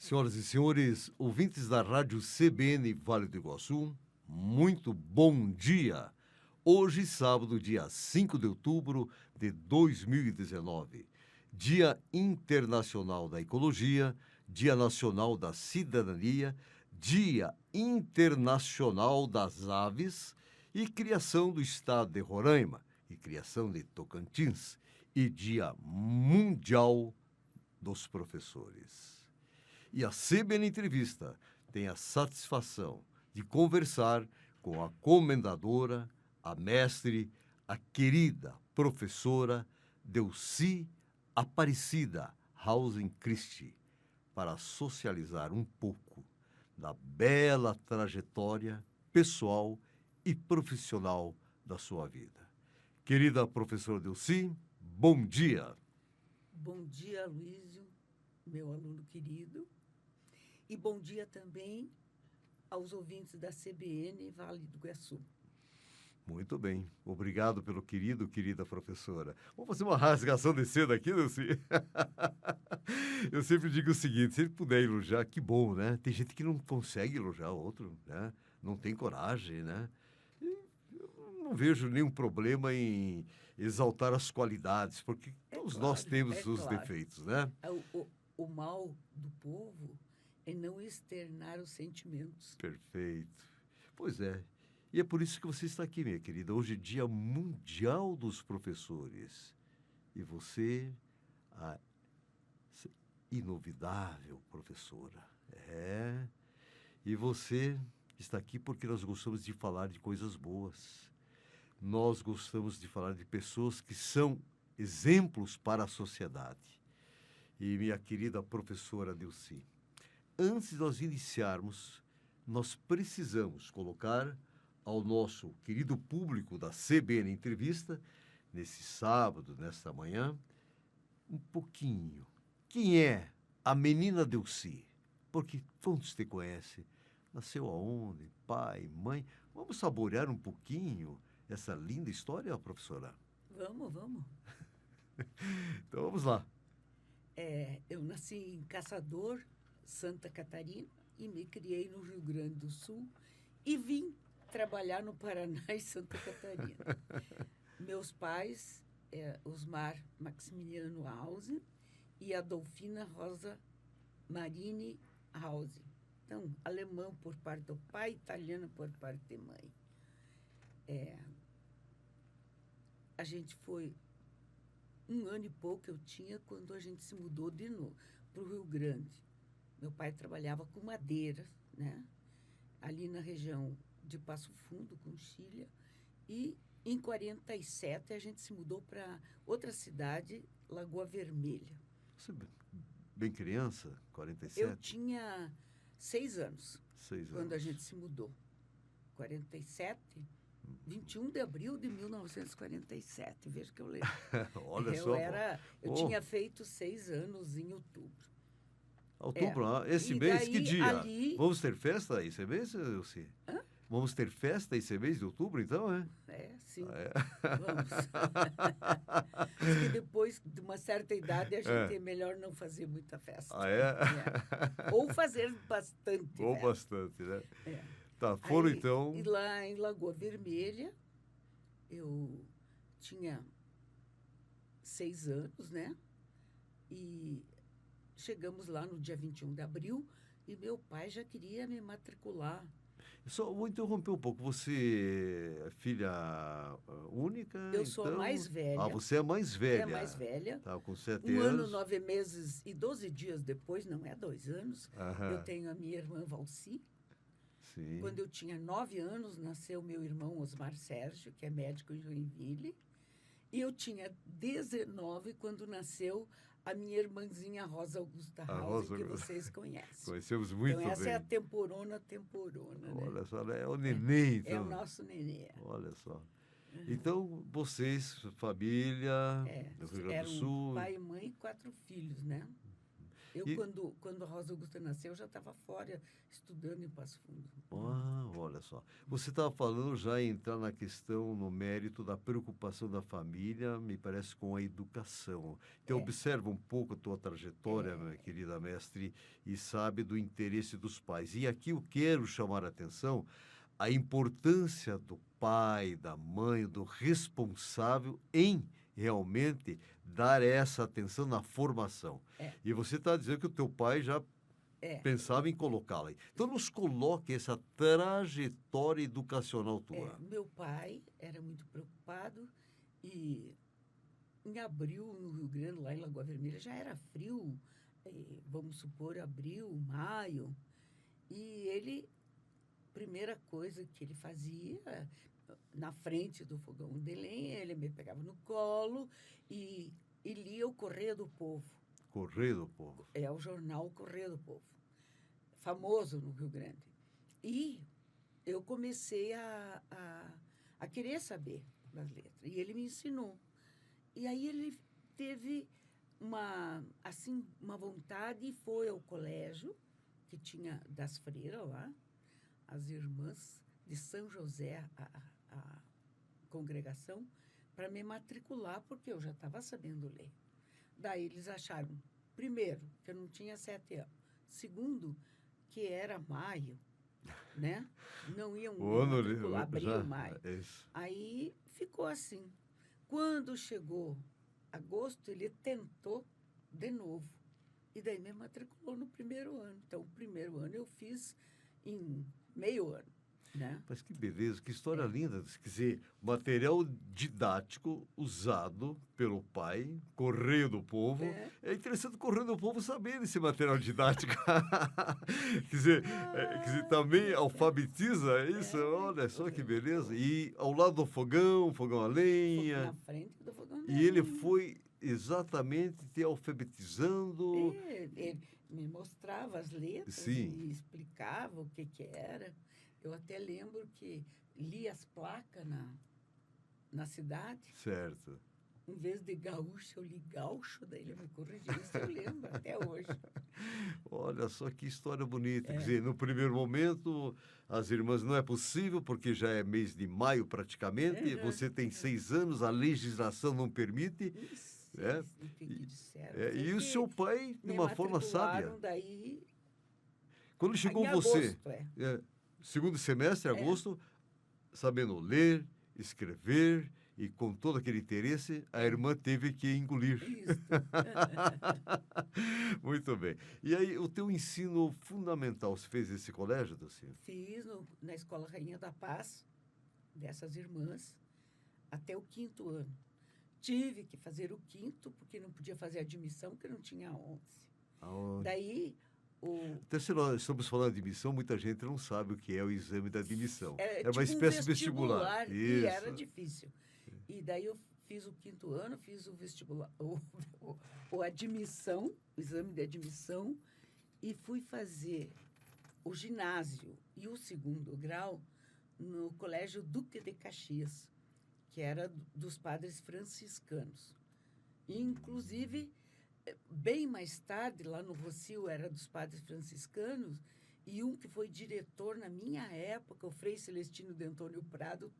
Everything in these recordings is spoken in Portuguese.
Senhoras e senhores, ouvintes da Rádio CBN Vale do Iguaçu, muito bom dia! Hoje, sábado, dia 5 de outubro de 2019, Dia Internacional da Ecologia, Dia Nacional da Cidadania, Dia Internacional das Aves e criação do Estado de Roraima e criação de Tocantins e Dia Mundial dos Professores. E a CBN Entrevista tem a satisfação de conversar com a comendadora, a mestre, a querida professora Delcy Aparecida Hausen Christie, para socializar um pouco da bela trajetória pessoal e profissional da sua vida. Querida professora Delcy, bom dia. Bom dia, Luísio, meu aluno querido. E bom dia também aos ouvintes da CBN Vale do Iguaçu. Muito bem. Obrigado pelo querida professora. Vamos fazer uma rasgação de seda aqui, Delcy? Eu sempre digo o seguinte, se ele puder elogiar, que bom, né? Tem gente que não consegue elogiar o outro, né? Não tem coragem, né? E eu não vejo nenhum problema em exaltar as qualidades, porque todos nós temos os defeitos, né? O mal do povo é não externar os sentimentos. Perfeito. Pois é. E é por isso que você está aqui, minha querida. Hoje é Dia Mundial dos Professores. E você, a inovidável professora. É. E você está aqui porque nós gostamos de falar de coisas boas. Nós gostamos de falar de pessoas que são exemplos para a sociedade. E minha querida professora Delcy, antes de nós iniciarmos, nós precisamos colocar ao nosso querido público da CBN Entrevista, nesse sábado, nesta manhã, um pouquinho. Quem é a menina Delcy? Porque todos te conhecem. Nasceu aonde? Pai, mãe? Vamos saborear um pouquinho essa linda história, professora? Vamos. Então vamos lá. Eu nasci em Caçador, Santa Catarina, e me criei no Rio Grande do Sul e vim trabalhar no Paraná e Santa Catarina. Meus pais, Osmar Maximiliano Hausen e Adolfina Rosa Marini Hausen. Então, alemão por parte do pai, italiano por parte de mãe. A gente foi 1 ano e pouco eu tinha quando a gente se mudou de novo para o Rio Grande. Meu pai trabalhava com madeira, né? Ali na região de Passo Fundo, com Chile. E em 47 a gente se mudou para outra cidade, Lagoa Vermelha. Você bem criança, 47? Eu tinha 6 anos. 6 quando anos. A gente se mudou. 47, 21 de abril de 1947. Veja que eu lembro. Olha só. Eu tinha feito 6 anos em outubro. Outubro, esse mês, que dia? Vamos ter festa esse mês, Elci? Vamos ter festa esse mês de outubro, então, é? Sim. Vamos. Diz que depois de uma certa idade a gente é melhor não fazer muita festa. Ou fazer bastante. Ou bastante, né? Tá, então... E lá em Lagoa Vermelha, eu tinha 6 anos, né? E chegamos lá no dia 21 de abril e meu pai já queria me matricular. Só vou interromper um pouco. Você é filha única? Eu sou a mais velha. Você é a mais velha. É a mais velha. Tá, com 7 anos. 1 ano, 9 meses e 12 dias depois, não é 2 anos, eu tenho a minha irmã Valci. Sim. Quando eu tinha 9 anos, nasceu meu irmão Osmar Sérgio, que é médico em Joinville. E eu tinha 19 quando nasceu a minha irmãzinha Rosa Augusta Hausen, que vocês conhecem. Conhecemos muito bem. Então, essa é a temporona, Olha né? só, é o neném, então. É o nosso neném. Olha só. Então, vocês, família, do Rio Grande do Sul... pai e mãe e 4 filhos, né? E- Quando a Rosa Augusta nasceu, eu já estava fora, estudando em Passo Fundo. Olha só. Você estava falando já em entrar na questão, no mérito da preocupação da família, me parece, com a educação. Então, É, observa um pouco a tua trajetória, minha querida mestre, e sabe do interesse dos pais. E aqui eu quero chamar a atenção a importância do pai, da mãe, do responsável em realmente dar essa atenção na formação. é, E você está dizendo que o teu pai já é, pensava em colocá-la aí. Então, nos coloque essa trajetória educacional tua. Meu pai era muito preocupado e em abril, no Rio Grande, lá em Lagoa Vermelha, já era frio, vamos supor, abril, maio. E ele, primeira coisa que ele fazia, na frente do fogão de lenha, ele me pegava no colo e lia o Correio do Povo. Correio do Povo. É o jornal Correio do Povo, famoso no Rio Grande. E eu comecei a querer saber das letras. E ele me ensinou. E aí ele teve uma vontade e foi ao colégio, que tinha das freiras lá, as irmãs de São José, a congregação, para me matricular, porque eu já estava sabendo ler. Daí eles acharam, primeiro, que eu não tinha 7 anos. Segundo, que era maio, né? Não iam O me ano matricular, abril, maio. é isso. Aí ficou assim. Quando chegou agosto, ele tentou de novo. E daí me matriculou no primeiro ano. Então, o primeiro ano eu fiz em meio ano, né? Mas que beleza, que história linda. Quer dizer, material didático usado pelo pai, Correio do Povo. É interessante o Correio do Povo saber desse material didático. Quer dizer, também alfabetiza isso. Olha só que beleza. E ao lado do fogão a lenha. Na frente do fogão. E ele foi exatamente te alfabetizando. Ele me mostrava as letras Sim. e explicava o que era. Eu até lembro que li as placas na cidade. Certo. Em vez de gaúcho, eu li gaúcho, daí ele me corrigiu. Isso eu lembro até hoje. Olha só que história bonita. Quer dizer, no primeiro momento, as irmãs não é possível, porque já é mês de maio praticamente, você tem 6 anos, a legislação não permite. Isso, É. o que disseram. E o seu pai, de uma forma sábia. Daí, Quando chegou em você, agosto, segundo semestre, agosto, sabendo ler, escrever e com todo aquele interesse, a irmã teve que engolir. Isso. Muito bem. E aí, o teu ensino fundamental, você fez esse colégio, Dulcinea? Fiz na Escola Rainha da Paz, dessas irmãs, até o 5º ano. Tive que fazer o 5º, porque não podia fazer admissão, porque não tinha 11. Daí, Até se nós estamos falando de admissão, muita gente não sabe o que é o exame da admissão. É tipo uma espécie de vestibular. E era difícil. E daí eu fiz o 5º ano, fiz o vestibular, o admissão, o exame de admissão, e fui fazer o ginásio e o 2º grau no Colégio Duque de Caxias, que era dos padres franciscanos. E, inclusive, bem mais tarde, lá no Rocio, era dos padres franciscanos, e um que foi diretor na minha época, o Frei Celestino de Antônio Prado,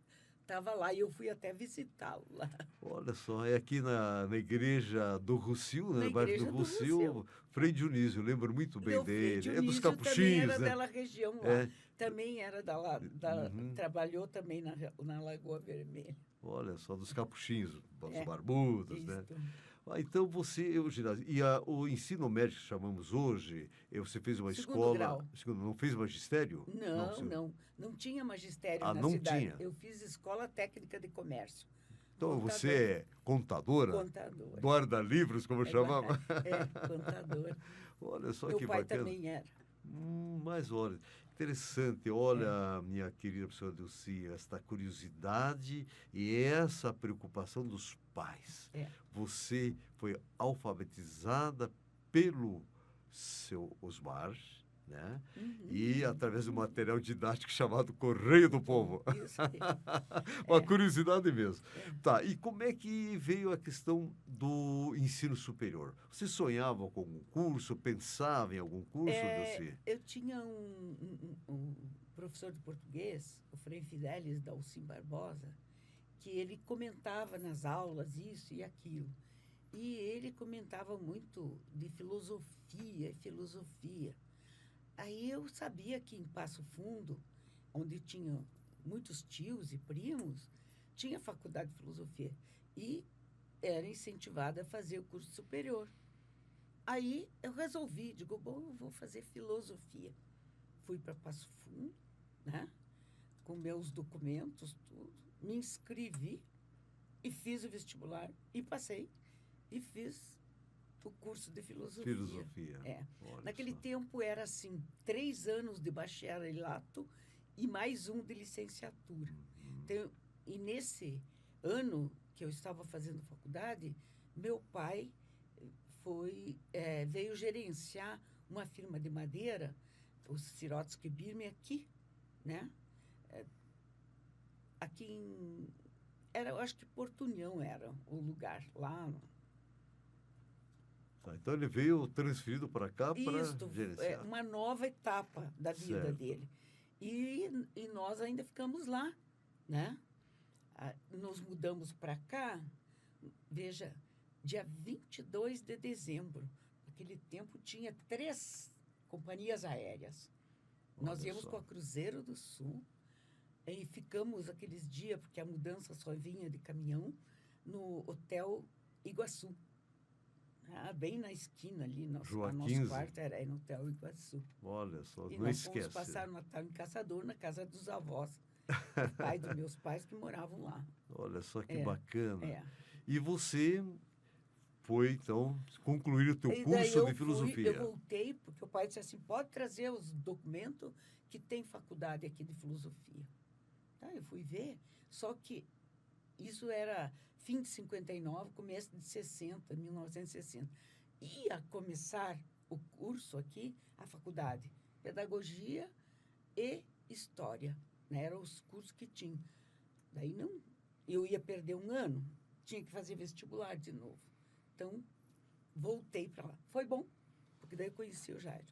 estava lá e eu fui até visitá-lo lá. Olha só, é aqui na igreja do Rocio, né? Na No bairro igreja do do Rocio, Rocio. Frei Dionísio, eu lembro muito bem Meu Frei dele. É dos Dionísio também capuchinhos, era né? daquela região lá. É. Também era trabalhou também na Lagoa Vermelha. Olha só, dos capuchinhos, os barbudos, Isso. né? Então o ginásio. E o ensino médio que chamamos hoje, você fez uma 2º escola. grau. Não fez magistério? Não tinha magistério Ah, na não cidade. tinha. Eu fiz escola técnica de comércio. Então Contador. você é contadora? Contadora. Guarda-livros, como chamava? Contadora. Olha só Meu que pai bacana. também era. Mas olha, interessante. Olha, minha querida professora Dulcinea, esta curiosidade e essa preocupação dos pais. Você foi alfabetizada pelo seu Osmar, né? Uhum. E através do material didático chamado Correio do Povo. Isso aí. Uma curiosidade mesmo. É. Tá, e como é que veio a questão do ensino superior? Você sonhava com algum curso, pensava em algum curso, Delcy? Eu tinha um professor de português, o Frei Fidelis da Alcim Barbosa, que ele comentava nas aulas isso e aquilo. E ele comentava muito de filosofia e filosofia. Aí eu sabia que em Passo Fundo, onde tinha muitos tios e primos, tinha faculdade de filosofia. E era incentivada a fazer o curso superior. Aí eu resolvi, digo, bom, eu vou fazer filosofia. Fui para Passo Fundo, né, com meus documentos, tudo, me inscrevi e fiz o vestibular e passei e fiz o curso de filosofia. Filosofia. É. Olha Naquele só. tempo era assim, 3 anos de bacharelato e mais um de licenciatura. Então, e nesse ano que eu estava fazendo faculdade, meu pai veio gerenciar uma firma de madeira, o Sirotsky Birme, aqui, né? Aqui eu acho que Porto União era o lugar, lá. Tá, então ele veio transferido para cá para Isto é gerenciar. uma nova etapa da vida Certo. dele. E nós ainda ficamos lá, né? Nos mudamos para cá, veja, dia 22 de dezembro. Naquele tempo tinha 3 companhias aéreas. Nós Olha íamos só. com a Cruzeiro do Sul e ficamos aqueles dias, porque a mudança só vinha de caminhão, no Hotel Iguaçu. Bem na esquina ali, Rua nosso 15. quarto era no Hotel Iguaçu. Olha só, E não nós esquece. fomos passar o Natal em Caçador, na casa dos avós, os pais dos meus pais que moravam lá. Olha só que É, bacana. É. E você foi, então, concluir o teu E daí curso de filosofia. eu voltei, porque o pai disse assim, pode trazer os documentos que tem faculdade aqui de filosofia. Tá, eu fui ver, só que isso era fim de 59, começo de 60, 1960. Ia começar o curso aqui, a faculdade, pedagogia e história, né? Eram os cursos que tinham. Daí não, eu ia perder um ano, tinha que fazer vestibular de novo. Então, voltei para lá. Foi bom, porque daí eu conheci o Jairo.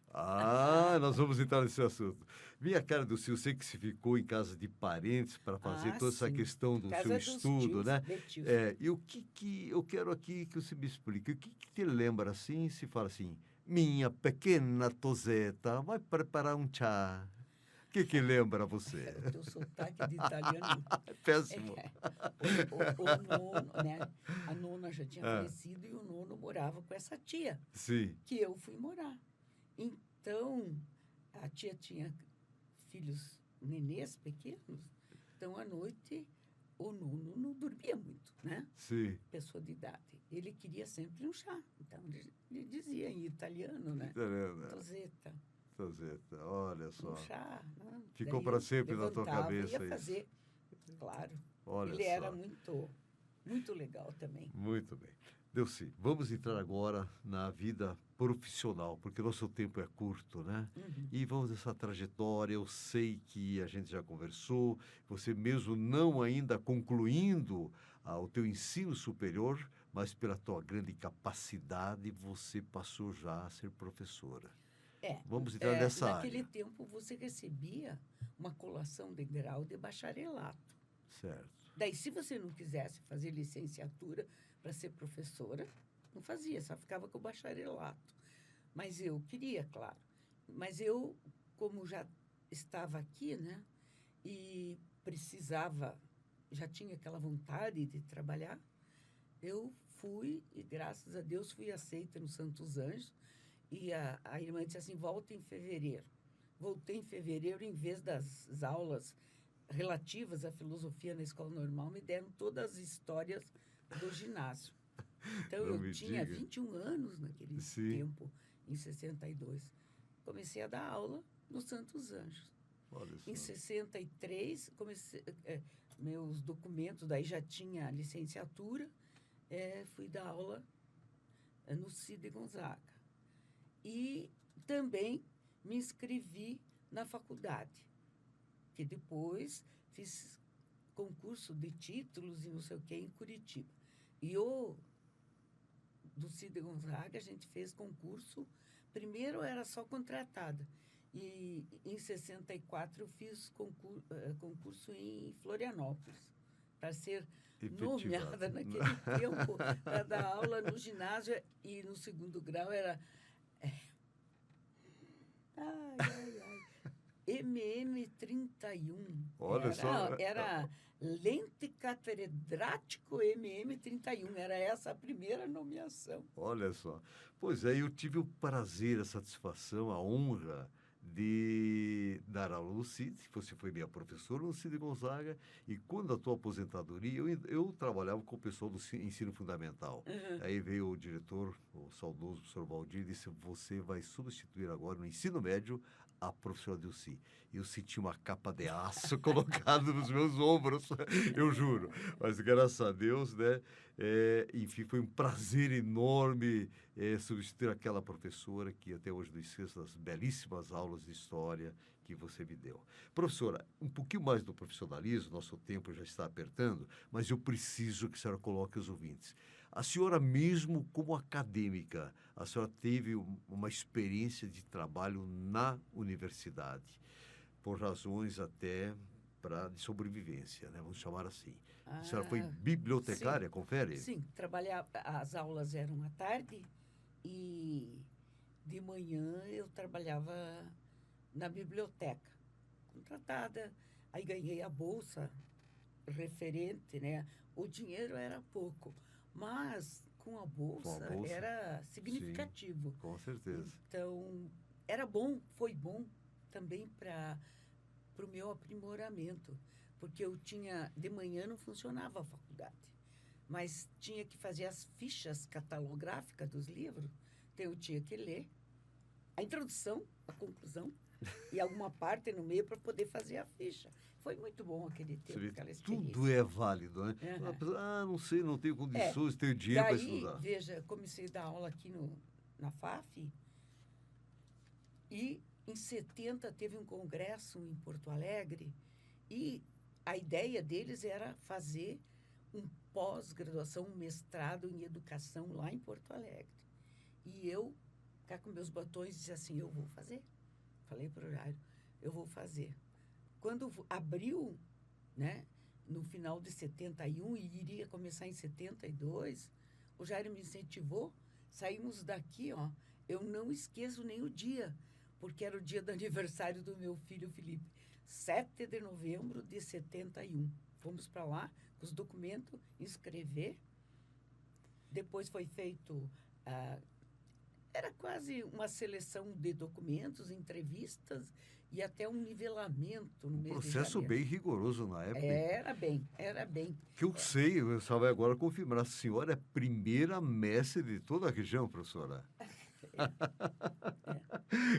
Nós vamos entrar nesse assunto. Minha cara do Sil, sei que se ficou em casa de parentes para fazer toda essa Sim. questão do Casa seu dos estudo, tios, né? de tios. E o que eu quero aqui que você me explique? O que te lembra assim, se fala assim, minha pequena Toseta, vai preparar um chá. O que lembra você? O teu sotaque de italiano. Péssimo. O nono, né? A nona já tinha falecido e o nono morava com essa tia, Sim. que eu fui morar. Então, a tia tinha filhos, nenês pequenos. Então, à noite, o nono não dormia muito, né? Sim. Pessoa de idade. Ele queria sempre um chá. Então, ele dizia em italiano, né? Toseta. Toseta, olha só. Um chá. Né? Ficou Daí para eu sempre na tua levantava e cabeça ia isso. fazer, claro. Olha Ele só. era muito legal também. Muito bem. Delcy, vamos entrar agora na vida profissional, porque nosso tempo é curto, né? Uhum. E vamos nessa trajetória. Eu sei que a gente já conversou, você mesmo não ainda concluindo o teu ensino superior, mas pela tua grande capacidade, você passou já a ser professora. Vamos entrar nessa naquele área. tempo, você recebia uma colação de grau de bacharelato. Certo. Daí, se você não quisesse fazer licenciatura para ser professora, não fazia, só ficava com o bacharelato. Mas eu queria, claro. Mas eu, como já estava aqui, né, e precisava, já tinha aquela vontade de trabalhar, eu fui, e graças a Deus fui aceita no Santos Anjos, e a irmã disse assim, volta em fevereiro. Voltei em fevereiro, em vez das aulas relativas à filosofia na escola normal, me deram todas as histórias do ginásio. Então, Não eu me tinha diga. 21 anos naquele Sim. tempo, em 62. Comecei a dar aula no Santos Anjos. Olha só. Em 63, meus documentos, daí já tinha licenciatura, fui dar aula no Cid Gonzaga. E também me inscrevi na faculdade, que depois fiz concurso de títulos e não sei o quê em Curitiba. E do Cid Gonzaga, a gente fez concurso. Primeiro era só contratada. E em 64 eu fiz concurso em Florianópolis, para ser nomeada naquele tempo, para dar aula no ginásio, e no segundo grau era MM31. Olha só. Era lente catedrático MM31. Era essa a primeira nomeação. Olha só. Pois é, eu tive o prazer, a satisfação, a honra de dar aula no CID. Você foi minha professora no Cid Gonzaga. E quando a tua aposentadoria, eu trabalhava com o pessoal do ensino fundamental. Uhum. Aí veio o diretor, o saudoso professor Valdir, e disse: você vai substituir agora no ensino médio a professora Dilci. Eu senti uma capa de aço colocada nos meus ombros, eu juro. Mas, graças a Deus, né? Enfim, foi um prazer enorme substituir aquela professora que até hoje não esqueço das belíssimas aulas de história que você me deu. Professora, um pouquinho mais do profissionalismo, nosso tempo já está apertando, mas eu preciso que a senhora coloque os ouvintes. A senhora mesmo, como acadêmica, a senhora teve uma experiência de trabalho na universidade, por razões até de sobrevivência, né? Vamos chamar assim. A senhora foi bibliotecária, sim, confere? Sim, as aulas eram à tarde e de manhã eu trabalhava na biblioteca, contratada. Aí ganhei a bolsa referente, né? O dinheiro era pouco, mas com a bolsa era significativo. Sim, com certeza. Então, era bom, foi bom também para o meu aprimoramento, porque de manhã não funcionava a faculdade, mas tinha que fazer as fichas catalográficas dos livros, então eu tinha que ler a introdução, a conclusão e alguma parte no meio para poder fazer a ficha. Foi muito bom aquele tempo, aquela experiência. Tudo é válido, né? Uhum. Não sei, não tenho condições, tenho dinheiro para estudar. Veja, comecei a dar aula aqui na FAF e em 70 teve um congresso em Porto Alegre e a ideia deles era fazer um pós-graduação, um mestrado em educação lá em Porto Alegre. E eu, cá com meus botões, disse assim, eu vou fazer. Falei para o Jairo, eu vou fazer. Quando abriu, né, no final de 71 e iria começar em 72, o Jairo me incentivou, saímos daqui, ó, eu não esqueço nem o dia, porque era o dia do aniversário do meu filho Felipe, 7 de novembro de 71. Fomos para lá com os documentos, inscrever. Depois foi feito, era quase uma seleção de documentos, entrevistas e até um nivelamento no mês de janeiro. Processo bem rigoroso na época. Era bem. Que eu sei, eu só vai agora confirmar, a senhora é a primeira mestre de toda a região, professora.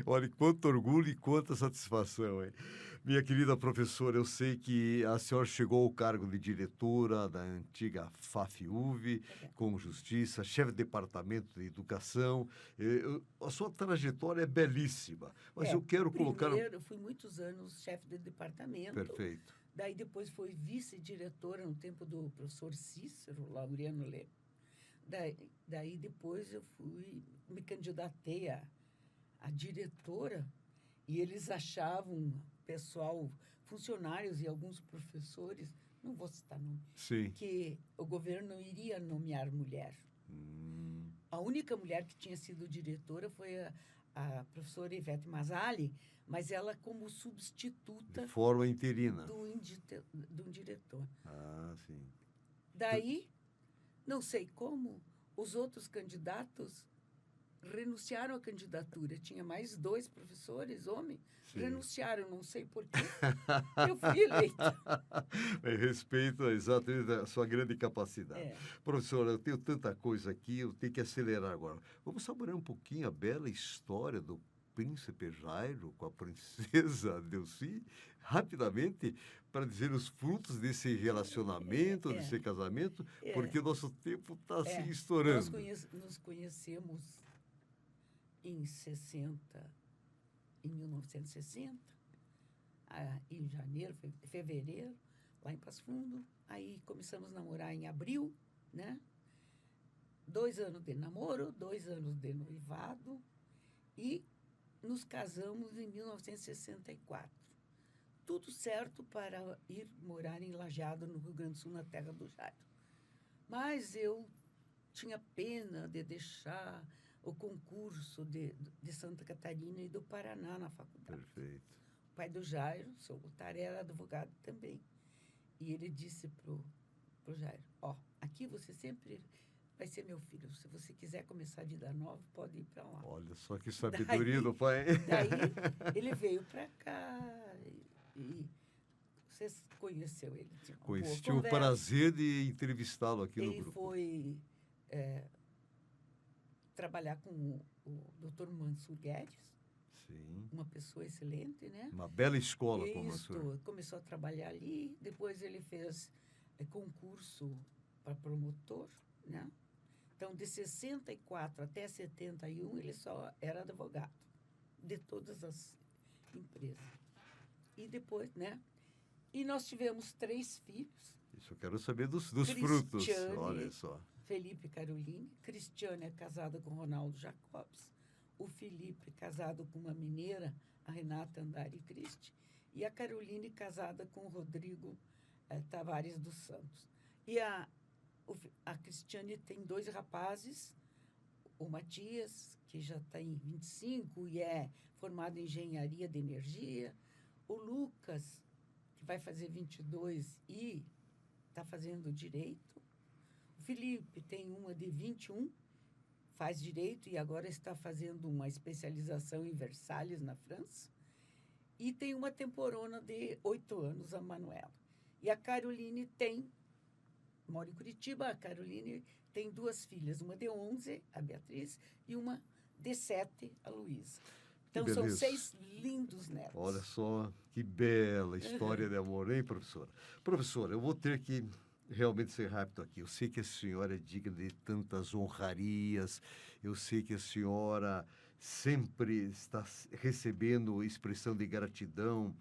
Olha, quanto orgulho e quanta satisfação, hein? Minha querida professora, eu sei que a senhora chegou ao cargo de diretora da antiga FAF-UV, com justiça, chefe de departamento de educação. A sua trajetória é belíssima, mas eu quero colocar... Primeiro, eu fui muitos anos chefe de departamento. Perfeito. Daí depois fui vice-diretora no tempo do professor Cícero Laureano Leme. Daí depois eu me candidatei a diretora e eles achavam, pessoal, funcionários e alguns professores, não vou citar nome, que o governo não iria nomear mulher. A única mulher que tinha sido diretora foi a professora Ivete Masali, mas ela como substituta... De forma interina. Do diretor. Ah, sim. Daí, não sei como, os outros candidatos renunciaram à candidatura. Tinha mais 2 professores, homens, renunciaram, não sei porquê. Eu fui eleita. Respeito exatamente a sua grande capacidade. Professora, eu tenho tanta coisa aqui, eu tenho que acelerar agora. Vamos saborear um pouquinho a bela história do príncipe Jairo com a princesa Dilci, rapidamente, para dizer os frutos desse relacionamento, desse casamento, porque o nosso tempo está se estourando. Nós nos conhecemos em 60. em 1960, em janeiro, fevereiro, lá em Passo Fundo. Aí começamos a namorar em abril, né? 2 anos de namoro, 2 anos de noivado e nos casamos em 1964. Tudo certo para ir morar em Lajeado, no Rio Grande do Sul, na terra do Jairo. Mas eu tinha pena de deixar o concurso de Santa Catarina e do Paraná na faculdade. Perfeito. O pai do Jairo, seu Lutar, era advogado também. E ele disse pro Jairo, aqui você sempre vai ser meu filho. Se você quiser começar a vida nova, pode ir para lá. Olha só que sabedoria do pai. Daí ele veio para cá e você conheceu ele. Tive o prazer de entrevistá-lo aqui no grupo. Ele foi trabalhar com o Dr. Mansur Guedes. Sim. Uma pessoa excelente, né? Uma bela escola com o Mansur. Começou a trabalhar ali, depois ele fez concurso para promotor, né? Então, de 64 até 71, ele só era advogado de todas as empresas. E depois, né? E nós tivemos 3 filhos. Isso eu quero saber dos frutos. Olha só. Felipe e Caroline. Cristiane é casada com Ronaldo Jacobs. O Felipe casado com uma mineira, a Renata Andari Christi. E a Caroline casada com o Rodrigo Tavares dos Santos. E a Cristiane tem 2 rapazes, o Matias, que já está em 25 e é formado em engenharia de energia, o Lucas, que vai fazer 22 e está fazendo direito, o Felipe tem uma de 21, faz direito e agora está fazendo uma especialização em Versalhes, na França, e tem uma temporona de 8 anos, a Manuela. E a Caroline mora em Curitiba, a Caroline tem 2 filhas, uma de 11, a Beatriz, e uma de 7, a Luísa. Então, são 6 lindos netos. Olha só que bela história de amor, hein, professora? Professora, eu vou ter que realmente ser rápido aqui. Eu sei que a senhora é digna de tantas honrarias, eu sei que a senhora sempre está recebendo expressão de gratidão.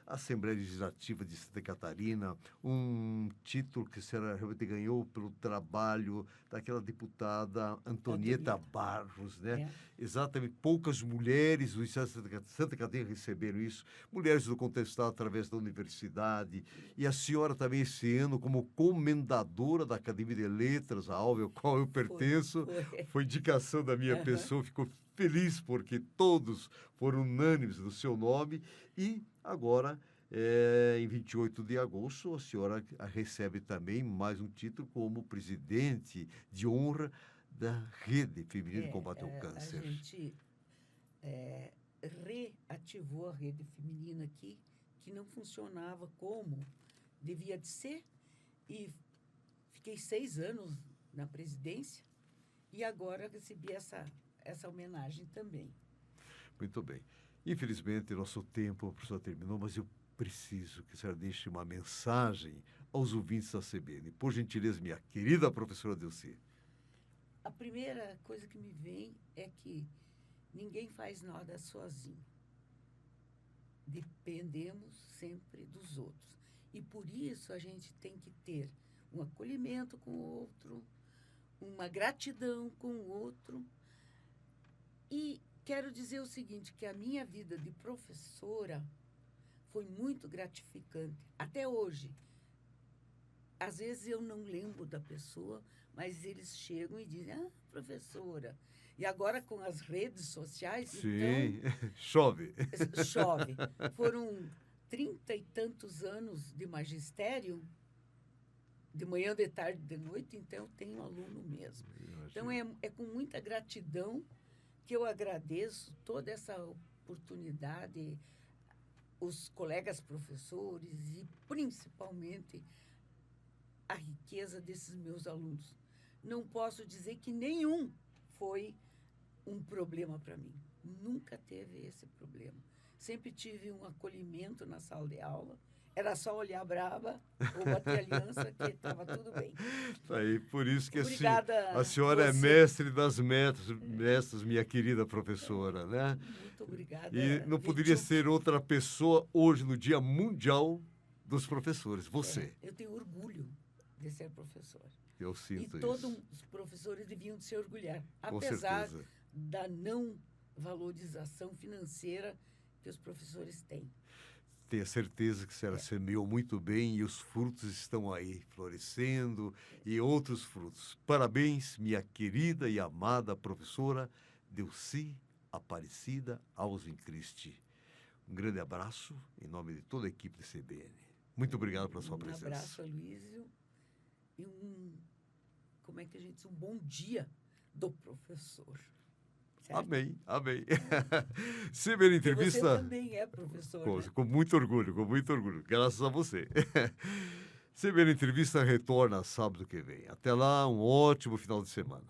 A Assembleia Legislativa de Santa Catarina, um título que a senhora realmente ganhou pelo trabalho daquela deputada Antonieta Barros, né? É. Exatamente, poucas mulheres do Estado de Santa Catarina receberam isso, mulheres do contestado através da universidade, e a senhora também esse ano como comendadora da Academia de Letras, a AUVE, ao qual eu pertenço, foi indicação da minha pessoa, ficou feliz porque todos foram unânimes no seu nome. E agora, em 28 de agosto, a senhora recebe também mais um título como presidente de honra da Rede Feminina de Combate ao Câncer. A gente reativou a Rede Feminina aqui, que não funcionava como devia de ser, e fiquei 6 anos na presidência e agora recebi essa homenagem também. Muito bem. Infelizmente, nosso tempo, professor, terminou, mas eu preciso que a senhora deixe uma mensagem aos ouvintes da CBN. Por gentileza, minha querida professora Delcy. A primeira coisa que me vem é que ninguém faz nada sozinho. Dependemos sempre dos outros. E por isso a gente tem que ter um acolhimento com o outro, uma gratidão com o outro. E quero dizer o seguinte, que a minha vida de professora foi muito gratificante. Até hoje. Às vezes eu não lembro da pessoa, mas eles chegam e dizem, professora. E agora com as redes sociais, sim, então... chove. Chove. Foram 30 e tantos anos de magistério, de manhã, de tarde, de noite, então eu tenho aluno mesmo. Então é com muita gratidão que eu agradeço toda essa oportunidade, os colegas professores e principalmente a riqueza desses meus alunos. Não posso dizer que nenhum foi um problema para mim. Nunca teve esse problema. Sempre tive um acolhimento na sala de aula. Era só olhar braba ou bater aliança que estava tudo bem. Tá aí, por isso que Obrigada a senhora é você. mestre das mestras, minha querida professora, né? Muito obrigada. E não poderia Vitor. ser outra pessoa hoje no Dia Mundial dos Professores, você. Eu tenho orgulho de ser professora. Eu E sinto todos isso. os professores deviam se orgulhar, Com apesar certeza. da não valorização financeira que os professores têm. Tenho certeza que a senhora semeou muito bem e os frutos estão aí, florescendo e outros frutos. Parabéns, minha querida e amada professora Delcy Aparecida Alvim Cristi. Um grande abraço em nome de toda a equipe do CBN. Muito obrigado pela sua presença. Um abraço, Aloysio, e como é que a gente diz? Um bom dia do professor. Certo? Amém, amém. CBN E Entrevista. você também é professor, né? Com muito orgulho, graças a você. CBN Entrevista retorna sábado que vem. Até lá, um ótimo final de semana.